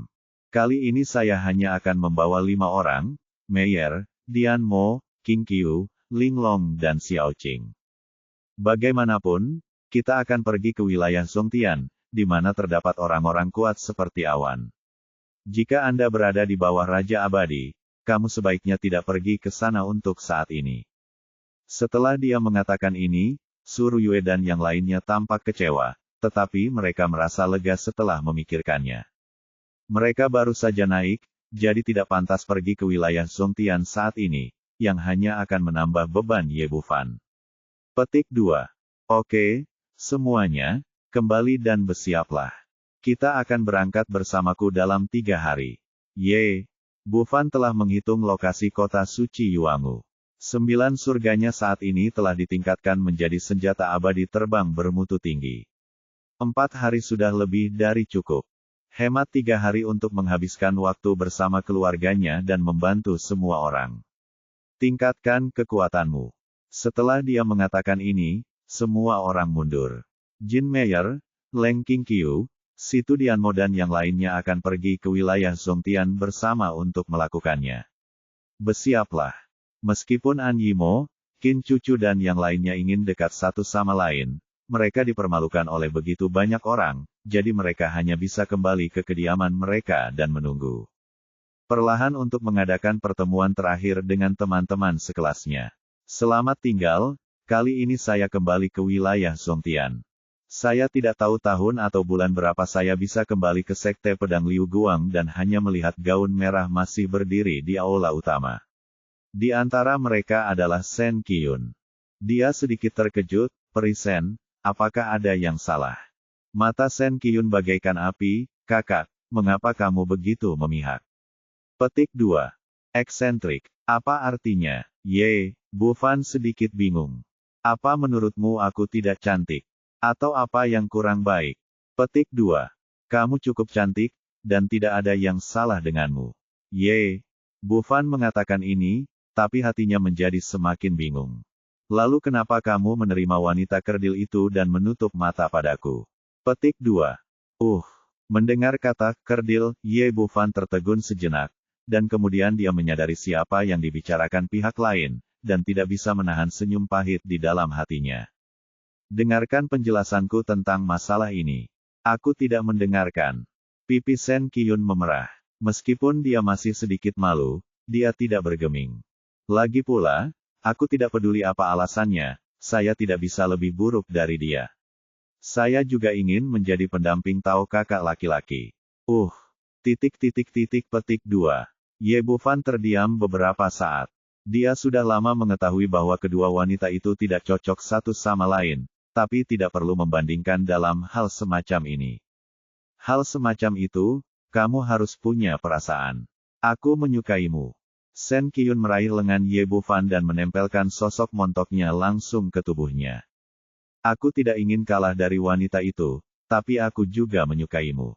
Kali ini saya hanya akan membawa 5 orang, Meyer, Dian Mo, Qing Qiu, Ling Long dan Xiao Qing. Bagaimanapun, kita akan pergi ke wilayah Songtian, di mana terdapat orang-orang kuat seperti awan. Jika Anda berada di bawah Raja Abadi, kamu sebaiknya tidak pergi ke sana untuk saat ini. Setelah dia mengatakan ini, Su Ruyue dan yang lainnya tampak kecewa, tetapi mereka merasa lega setelah memikirkannya. Mereka baru saja naik, jadi tidak pantas pergi ke wilayah Songtian saat ini, yang hanya akan menambah beban Ye Bufan. Petik 2. Oke, semuanya, kembali dan bersiaplah. Kita akan berangkat bersamaku dalam 3 hari. Ye Bufan telah menghitung lokasi kota suci Yuangu. 9 surganya saat ini telah ditingkatkan menjadi senjata abadi terbang bermutu tinggi. 4 hari sudah lebih dari cukup. Hemat 3 hari untuk menghabiskan waktu bersama keluarganya dan membantu semua orang. Tingkatkan kekuatanmu. Setelah dia mengatakan ini, semua orang mundur. Jin Meyer, Leng Qingqiu, Si Tudianmo dan yang lainnya akan pergi ke wilayah Zongtian bersama untuk melakukannya. Bersiaplah. Meskipun An Yimo, Qin Cucu dan yang lainnya ingin dekat satu sama lain, mereka dipermalukan oleh begitu banyak orang, jadi mereka hanya bisa kembali ke kediaman mereka dan menunggu. Perlahan untuk mengadakan pertemuan terakhir dengan teman-teman sekelasnya. Selamat tinggal, kali ini saya kembali ke wilayah Zongtian. Saya tidak tahu tahun atau bulan berapa saya bisa kembali ke Sekte Pedang Liu Guang dan hanya melihat gaun merah masih berdiri di aula utama. Di antara mereka adalah Sen Qiyun. Dia sedikit terkejut, "Peri Sen, apakah ada yang salah?" Mata Sen Qiyun bagaikan api, "Kakak, mengapa kamu begitu memihak?" Petik 2. Eksentrik. Apa artinya? Ye, Bu Fan sedikit bingung. Apa menurutmu aku tidak cantik? Atau apa yang kurang baik? Petik 2. Kamu cukup cantik, dan tidak ada yang salah denganmu. Ye. Bu Fan mengatakan ini, tapi hatinya menjadi semakin bingung. Lalu kenapa kamu menerima wanita kerdil itu dan menutup mata padaku? Petik 2. Mendengar kata kerdil, Ye Bu Fan tertegun sejenak, dan kemudian dia menyadari siapa yang dibicarakan pihak lain, dan tidak bisa menahan senyum pahit di dalam hatinya. Dengarkan penjelasanku tentang masalah ini. Aku tidak mendengarkan. Pipi Sen Qiyun memerah. Meskipun dia masih sedikit malu, dia tidak bergeming. Lagi pula, aku tidak peduli apa alasannya, saya tidak bisa lebih buruk dari dia. Saya juga ingin menjadi pendamping Tao kakak laki-laki. Petik 2. Ye Bu Fan terdiam beberapa saat. Dia sudah lama mengetahui bahwa kedua wanita itu tidak cocok satu sama lain, tapi tidak perlu membandingkan dalam hal semacam ini. Hal semacam itu, kamu harus punya perasaan. Aku menyukaimu. Sen Qiyun meraih lengan Ye Bu Fan dan menempelkan sosok montoknya langsung ke tubuhnya. Aku tidak ingin kalah dari wanita itu, tapi aku juga menyukaimu.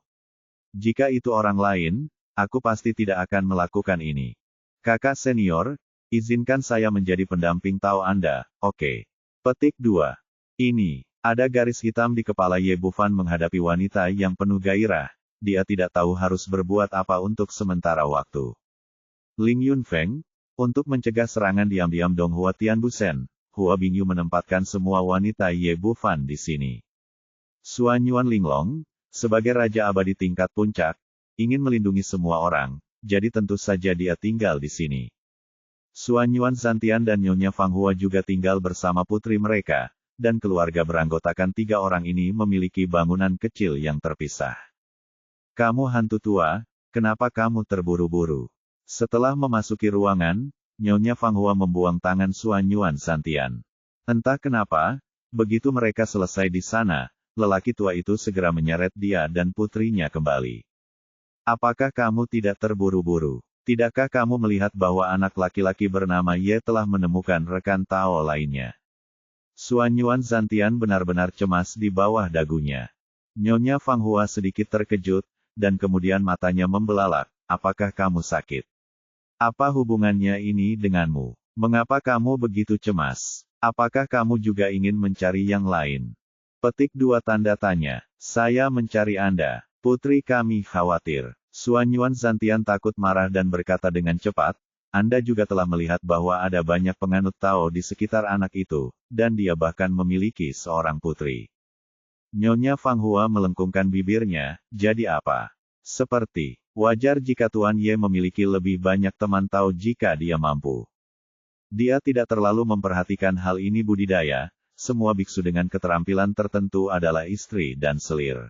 Jika itu orang lain, aku pasti tidak akan melakukan ini. Kakak senior, izinkan saya menjadi pendamping Tao Anda, oke? Petik 2. Ini, ada garis hitam di kepala Ye Bu Fan menghadapi wanita yang penuh gairah, dia tidak tahu harus berbuat apa untuk sementara waktu. Ling Yunfeng, untuk mencegah serangan diam-diam Dong Hua Tian Busen, Hua Bingyu menempatkan semua wanita Ye Bu Fan di sini. Suan Yuan Linglong, sebagai Raja Abadi tingkat puncak, ingin melindungi semua orang, jadi tentu saja dia tinggal di sini. Suan Yuan Zantian dan Nyonya Fang Hua juga tinggal bersama putri mereka, dan keluarga beranggotakan 3 orang ini memiliki bangunan kecil yang terpisah. Kamu hantu tua, kenapa kamu terburu-buru? Setelah memasuki ruangan, Nyonya Fang Hua membuang tangan Suan Yuan Zantian. Entah kenapa, begitu mereka selesai di sana, lelaki tua itu segera menyeret dia dan putrinya kembali. Apakah kamu tidak terburu-buru? Tidakkah kamu melihat bahwa anak laki-laki bernama Ye telah menemukan rekan Tao lainnya? Suan Yuan Zantian benar-benar cemas di bawah dagunya. Nyonya Fang Hua sedikit terkejut, dan kemudian matanya membelalak. Apakah kamu sakit? Apa hubungannya ini denganmu? Mengapa kamu begitu cemas? Apakah kamu juga ingin mencari yang lain? Petik 2 tanda tanya. Saya mencari Anda. Putri kami khawatir. Suan Yuan Zantian takut marah dan berkata dengan cepat, Anda juga telah melihat bahwa ada banyak penganut Tao di sekitar anak itu, dan dia bahkan memiliki seorang putri. Nyonya Fang Hua melengkungkan bibirnya, jadi apa? Seperti, wajar jika Tuan Ye memiliki lebih banyak teman Tao jika dia mampu. Dia tidak terlalu memperhatikan hal ini budidaya, semua biksu dengan keterampilan tertentu adalah istri dan selir.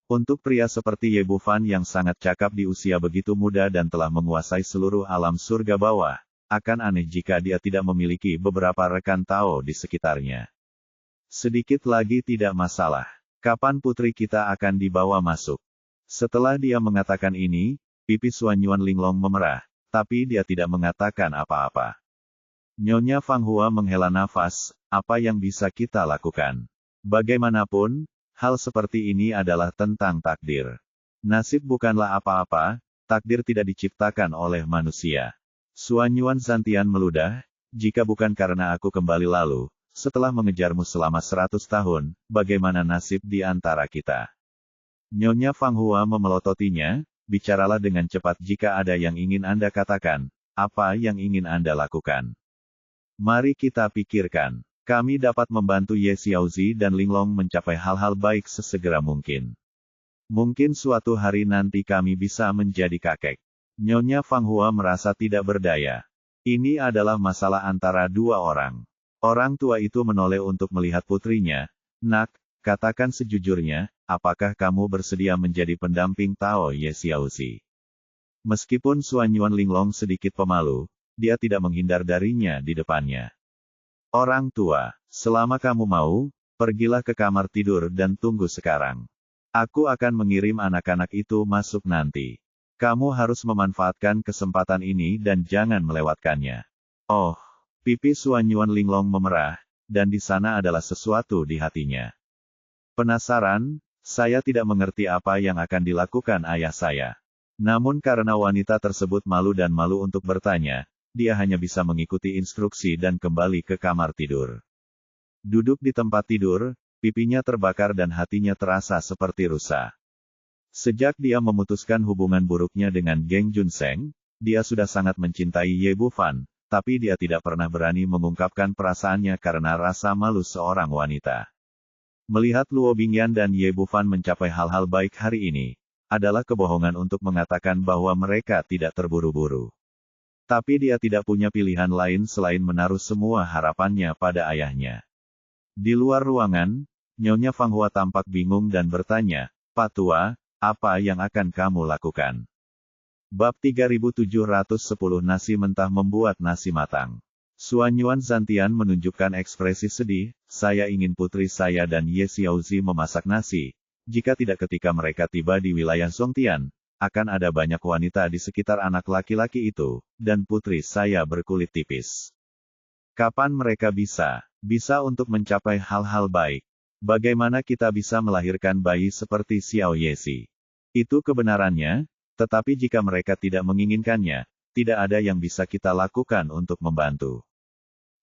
Untuk pria seperti Ye Bu Fan yang sangat cakap di usia begitu muda dan telah menguasai seluruh alam surga bawah, akan aneh jika dia tidak memiliki beberapa rekan Tao di sekitarnya. Sedikit lagi tidak masalah. Kapan putri kita akan dibawa masuk? Setelah dia mengatakan ini, pipi Suan Yuan Linglong memerah, tapi dia tidak mengatakan apa-apa. Nyonya Fang Hua menghela nafas, apa yang bisa kita lakukan? Bagaimanapun, hal seperti ini adalah tentang takdir. Nasib bukanlah apa-apa, takdir tidak diciptakan oleh manusia. Suanyuan Zantian meludah, jika bukan karena aku kembali lalu, setelah mengejarmu selama 100 tahun, bagaimana nasib di antara kita? Nyonya Fang Hua memelototinya, bicaralah dengan cepat jika ada yang ingin Anda katakan, apa yang ingin Anda lakukan. Mari kita pikirkan. Kami dapat membantu Ye Xiaozi dan Linglong mencapai hal-hal baik sesegera mungkin. Mungkin suatu hari nanti kami bisa menjadi kakek. Nyonya Fang Hua merasa tidak berdaya. Ini adalah masalah antara dua orang. Orang tua itu menoleh untuk melihat putrinya. Nak, katakan sejujurnya, apakah kamu bersedia menjadi pendamping Tao Ye Xiaozi? Meskipun Suanyuan Linglong sedikit pemalu, dia tidak menghindar darinya di depannya. Orang tua, selama kamu mau, pergilah ke kamar tidur dan tunggu sekarang. Aku akan mengirim anak-anak itu masuk nanti. Kamu harus memanfaatkan kesempatan ini dan jangan melewatkannya. Oh, pipi Suanyuan Linglong memerah, dan di sana adalah sesuatu di hatinya. Penasaran, saya tidak mengerti apa yang akan dilakukan ayah saya. Namun karena wanita tersebut malu dan malu untuk bertanya, dia hanya bisa mengikuti instruksi dan kembali ke kamar tidur. Duduk di tempat tidur, pipinya terbakar dan hatinya terasa seperti rusa. Sejak dia memutuskan hubungan buruknya dengan Geng Junseng, dia sudah sangat mencintai Ye Bufan, tapi dia tidak pernah berani mengungkapkan perasaannya karena rasa malu seorang wanita. Melihat Luo Bingyan dan Ye Bufan mencapai hal-hal baik hari ini, adalah kebohongan untuk mengatakan bahwa mereka tidak terburu-buru. Tapi dia tidak punya pilihan lain selain menaruh semua harapannya pada ayahnya. Di luar ruangan, Nyonya Fang Hua tampak bingung dan bertanya, Pak Tua, apa yang akan kamu lakukan? Bab 3710 Nasi mentah membuat nasi matang. Suanyuan Zantian menunjukkan ekspresi sedih, saya ingin putri saya dan Ye Xiaozi memasak nasi. Jika tidak ketika mereka tiba di wilayah Zongtian, akan ada banyak wanita di sekitar anak laki-laki itu, dan putri saya berkulit tipis. Kapan mereka bisa untuk mencapai hal-hal baik? Bagaimana kita bisa melahirkan bayi seperti Xiao Yesi? Itu kebenarannya, tetapi jika mereka tidak menginginkannya, tidak ada yang bisa kita lakukan untuk membantu.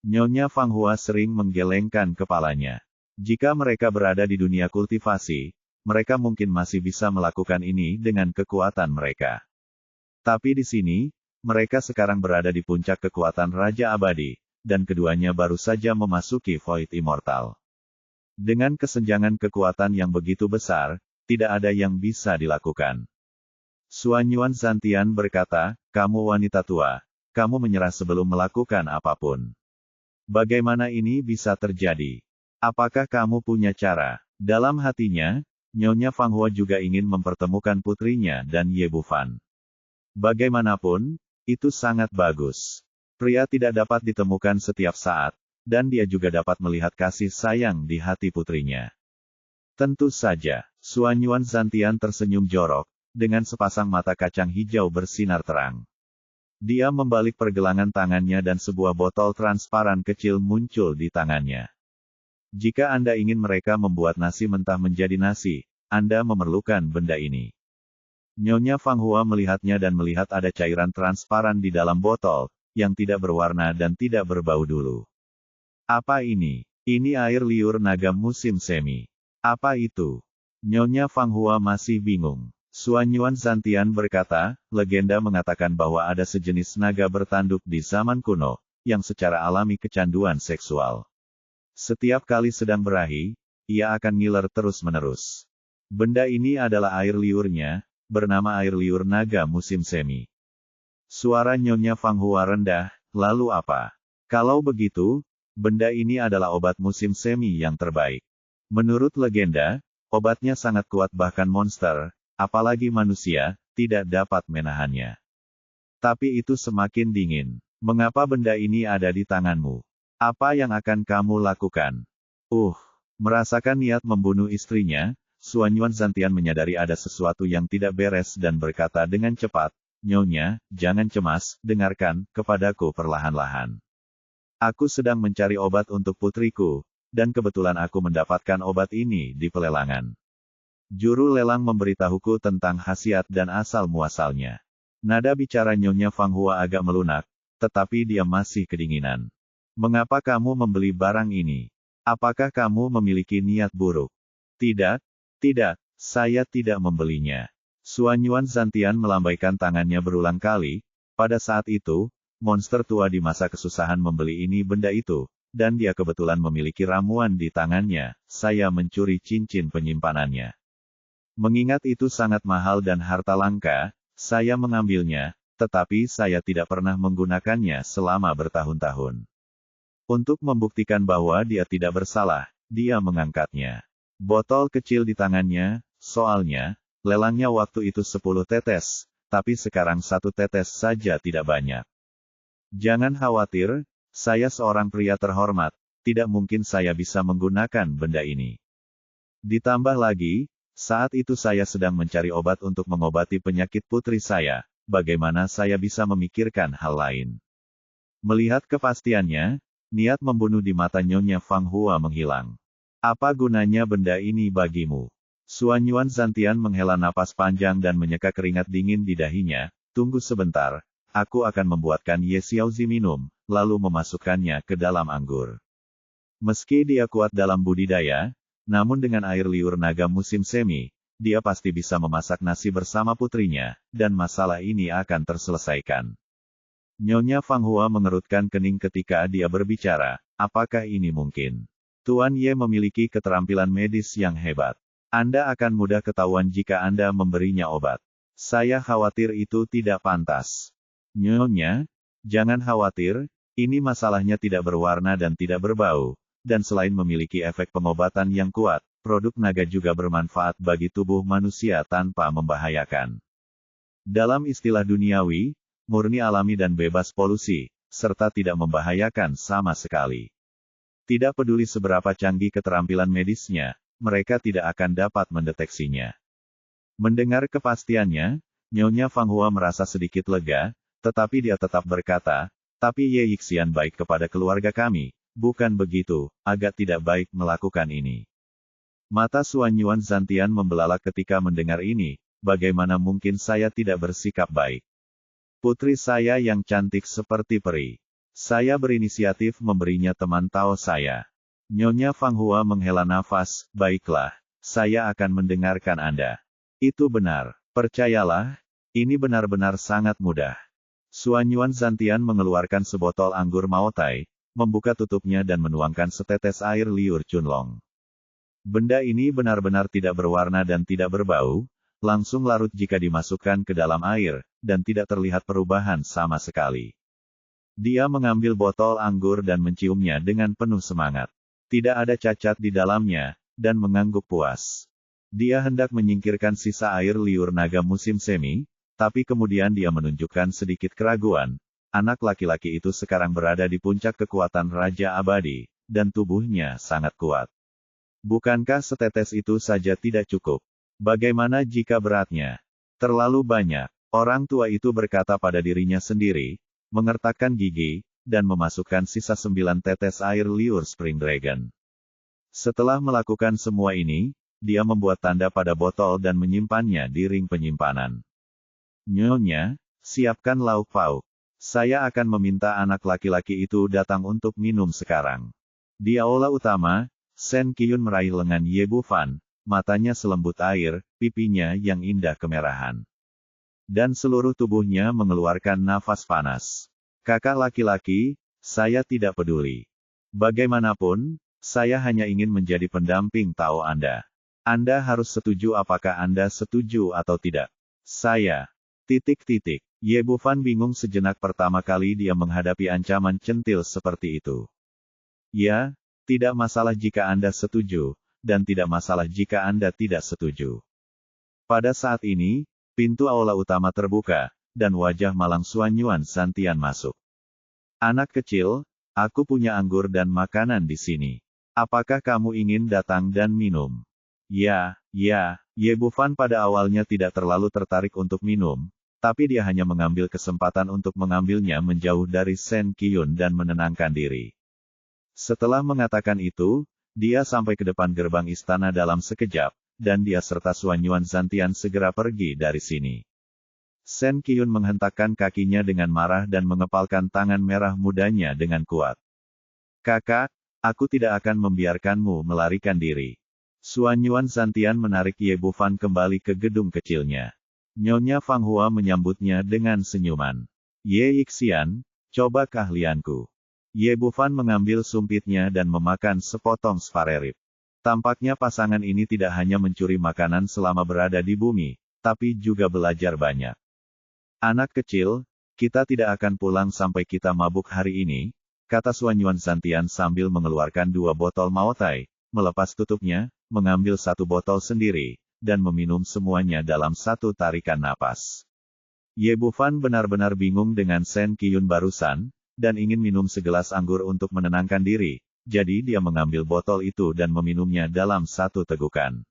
Nyonya Fang Hua sering menggelengkan kepalanya. Jika mereka berada di dunia kultivasi, mereka mungkin masih bisa melakukan ini dengan kekuatan mereka. Tapi di sini, mereka sekarang berada di puncak kekuatan Raja Abadi, dan keduanya baru saja memasuki Void Immortal. Dengan kesenjangan kekuatan yang begitu besar, tidak ada yang bisa dilakukan. Suanyuan Zantian berkata, kamu wanita tua, kamu menyerah sebelum melakukan apapun. Bagaimana ini bisa terjadi? Apakah kamu punya cara? Dalam hatinya, Nyonya Fang Hua juga ingin mempertemukan putrinya dan Ye Bufan. Bagaimanapun, itu sangat bagus. Pria tidak dapat ditemukan setiap saat, dan dia juga dapat melihat kasih sayang di hati putrinya. Tentu saja, Suanyuan Zantian tersenyum jorok, dengan sepasang mata kacang hijau bersinar terang. Dia membalik pergelangan tangannya dan sebuah botol transparan kecil muncul di tangannya. Jika Anda ingin mereka membuat nasi mentah menjadi nasi, Anda memerlukan benda ini. Nyonya Fang Hua melihatnya dan melihat ada cairan transparan di dalam botol, yang tidak berwarna dan tidak berbau dulu. Apa ini? Ini air liur naga musim semi. Apa itu? Nyonya Fang Hua masih bingung. Suanyuan Zantian berkata, legenda mengatakan bahwa ada sejenis naga bertanduk di zaman kuno, yang secara alami kecanduan seksual. Setiap kali sedang berahi, ia akan ngiler terus-menerus. Benda ini adalah air liurnya, bernama air liur naga musim semi. Suara Nyonya Fang Hua rendah, lalu apa? Kalau begitu, benda ini adalah obat musim semi yang terbaik. Menurut legenda, obatnya sangat kuat bahkan monster, apalagi manusia, tidak dapat menahannya. Tapi itu semakin dingin. Mengapa benda ini ada di tanganmu? Apa yang akan kamu lakukan? Merasakan niat membunuh istrinya, Suanyuan Zantian menyadari ada sesuatu yang tidak beres dan berkata dengan cepat, Nyonya, jangan cemas, dengarkan, kepadaku perlahan-lahan. Aku sedang mencari obat untuk putriku, dan kebetulan aku mendapatkan obat ini di pelelangan. Juru lelang memberitahuku tentang khasiat dan asal-muasalnya. Nada bicara Nyonya Fang Hua agak melunak, tetapi dia masih kedinginan. Mengapa kamu membeli barang ini? Apakah kamu memiliki niat buruk? Tidak, tidak, saya tidak membelinya. Suanyuan Zantian melambaikan tangannya berulang kali. Pada saat itu, monster tua di masa kesusahan membeli ini benda itu, dan dia kebetulan memiliki ramuan di tangannya. Saya mencuri cincin penyimpanannya. Mengingat itu sangat mahal dan harta langka, saya mengambilnya, tetapi saya tidak pernah menggunakannya selama bertahun-tahun. Untuk membuktikan bahwa dia tidak bersalah, dia mengangkatnya. Botol kecil di tangannya, soalnya, lelangnya waktu itu 10 tetes, tapi sekarang 1 tetes saja tidak banyak. Jangan khawatir, saya seorang pria terhormat, tidak mungkin saya bisa menggunakan benda ini. Ditambah lagi, saat itu saya sedang mencari obat untuk mengobati penyakit putri saya, bagaimana saya bisa memikirkan hal lain. Melihat kepastiannya, niat membunuh di mata Nyonya Fang Hua menghilang. Apa gunanya benda ini bagimu? Suanyuan Zantian menghela napas panjang dan menyeka keringat dingin di dahinya. Tunggu sebentar, aku akan membuatkan Ye Xiaozi minum, lalu memasukkannya ke dalam anggur. Meski dia kuat dalam budidaya, namun dengan air liur naga musim semi, dia pasti bisa memasak nasi bersama putrinya, dan masalah ini akan terselesaikan. Nyonya Fang Hua mengerutkan kening ketika dia berbicara, apakah ini mungkin? Tuan Ye memiliki keterampilan medis yang hebat. Anda akan mudah ketahuan jika Anda memberinya obat. Saya khawatir itu tidak pantas. Nyonya, jangan khawatir, ini masalahnya tidak berwarna dan tidak berbau. Dan selain memiliki efek pengobatan yang kuat, produk naga juga bermanfaat bagi tubuh manusia tanpa membahayakan. Dalam istilah duniawi, murni alami dan bebas polusi, serta tidak membahayakan sama sekali. Tidak peduli seberapa canggih keterampilan medisnya, mereka tidak akan dapat mendeteksinya. Mendengar kepastiannya, Nyonya Fang Hua merasa sedikit lega, tetapi dia tetap berkata, tapi Ye Yixian baik kepada keluarga kami. Bukan begitu, agak tidak baik melakukan ini. Mata Suanyuan Zantian membelalak ketika mendengar ini, bagaimana mungkin saya tidak bersikap baik? Putri saya yang cantik seperti peri. Saya berinisiatif memberinya teman Tao saya. Nyonya Fang Hua menghela nafas, baiklah, saya akan mendengarkan Anda. Itu benar, percayalah, ini benar-benar sangat mudah. Suanyuan Zantian mengeluarkan sebotol anggur Maotai, membuka tutupnya dan menuangkan setetes air liur Chunlong. Benda ini benar-benar tidak berwarna dan tidak berbau, langsung larut jika dimasukkan ke dalam air, dan tidak terlihat perubahan sama sekali. Dia mengambil botol anggur dan menciumnya dengan penuh semangat. Tidak ada cacat di dalamnya, dan mengangguk puas. Dia hendak menyingkirkan sisa air liur naga musim semi, tapi kemudian dia menunjukkan sedikit keraguan. Anak laki-laki itu sekarang berada di puncak kekuatan Raja Abadi, dan tubuhnya sangat kuat. Bukankah setetes itu saja tidak cukup? Bagaimana jika beratnya terlalu banyak? Orang tua itu berkata pada dirinya sendiri, mengertakkan gigi, dan memasukkan sisa 9 tetes air liur Spring Dragon. Setelah melakukan semua ini, dia membuat tanda pada botol dan menyimpannya di ring penyimpanan. Nyonya, siapkan lauk pauk. Saya akan meminta anak laki-laki itu datang untuk minum sekarang. Di aula utama, Sen Qiyun meraih lengan Ye Bufan, matanya selembut air, pipinya yang indah kemerahan. Dan seluruh tubuhnya mengeluarkan nafas panas. Kakak laki-laki, saya tidak peduli. Bagaimanapun, saya hanya ingin menjadi pendamping Tao Anda. Anda harus setuju apakah Anda setuju atau tidak. Saya. ... Ye Bufan bingung sejenak pertama kali dia menghadapi ancaman centil seperti itu. Ya, tidak masalah jika Anda setuju, dan tidak masalah jika Anda tidak setuju. Pada saat ini, pintu aula utama terbuka, dan wajah malang Suanyuan Zantian masuk. Anak kecil, aku punya anggur dan makanan di sini. Apakah kamu ingin datang dan minum? Ya, Ye Bufan pada awalnya tidak terlalu tertarik untuk minum, tapi dia hanya mengambil kesempatan untuk mengambilnya menjauh dari Sen Qiyun dan menenangkan diri. Setelah mengatakan itu, Dia sampai ke depan gerbang istana dalam sekejap, dan dia serta Suanyuan Zantian segera pergi dari sini. Sen Qiyun menghentakkan kakinya dengan marah dan mengepalkan tangan merah mudanya dengan kuat. Kakak, aku tidak akan membiarkanmu melarikan diri. Suanyuan Zantian menarik Ye Bufan kembali ke gedung kecilnya. Nyonya Fang Hua menyambutnya dengan senyuman. Ye Ixian, coba keahlianku. Ye Bufan mengambil sumpitnya dan memakan sepotong sparerib. Tampaknya pasangan ini tidak hanya mencuri makanan selama berada di bumi, tapi juga belajar banyak. Anak kecil, kita tidak akan pulang sampai kita mabuk hari ini, kata Suanyuan Zantian sambil mengeluarkan 2 botol Maotai, melepas tutupnya, mengambil 1 botol sendiri, dan meminum semuanya dalam 1 tarikan napas. Ye Bufan benar-benar bingung dengan Sen Qiyun barusan, dan ingin minum segelas anggur untuk menenangkan diri, jadi dia mengambil botol itu dan meminumnya dalam 1 tegukan.